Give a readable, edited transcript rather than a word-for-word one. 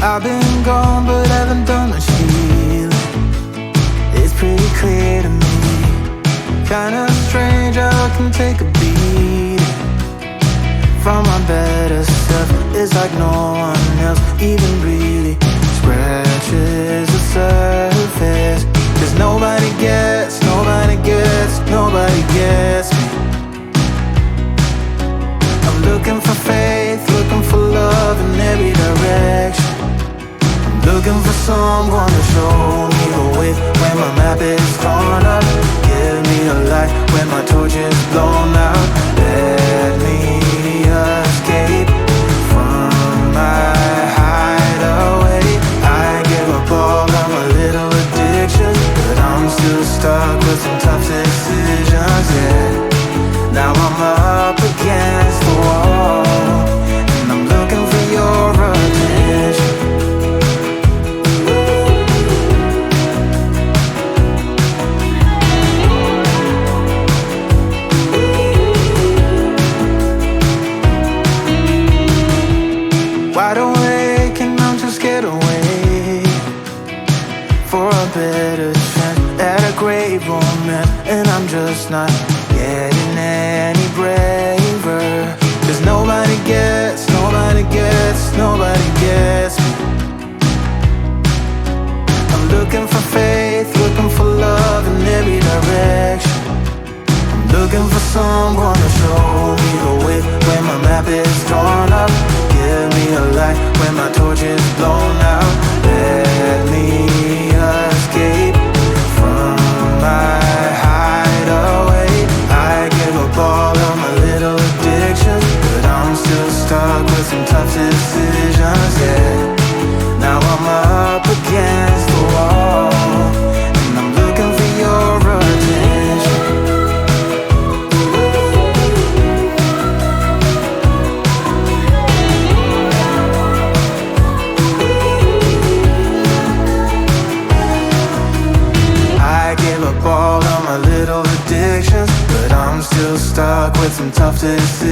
I've been gone but haven't done much healing. It's pretty clear to me. Kinda strange how I can take a beating from my better self. It's like no one else even really scratches the surface. 'Cause nobody gets, nobody gets, nobody gets me. I'm looking for faith, looking for love in every direction. I'm looking for someone to show me the way when my map is torn up. Give me a light when my torch is blown out. Let me escape from my hideaway. I give up all of my little addictions, but I'm still stuck with some tough decisions, yeah. Now I'm up against the wall, and I'm looking for your attention. Wide awake and I'm just scared away for a better chance at a great romance, and I'm just not getting any braver. 'Cause nobody gets, nobody gets, nobody gets me. I'm looking for faith, looking for love in every direction. I'm looking for someone to show me the way when my map is torn up. Give me a light when my torch is blown out. Let me escape from my hideaway. I give up all of my little addictions, but I'm still stuck with some tough decisions, yeah. Now I'm up against the wall, and I'm looking for your attention. I give up all of my little addictions, but I'm still stuck with some tough decisions.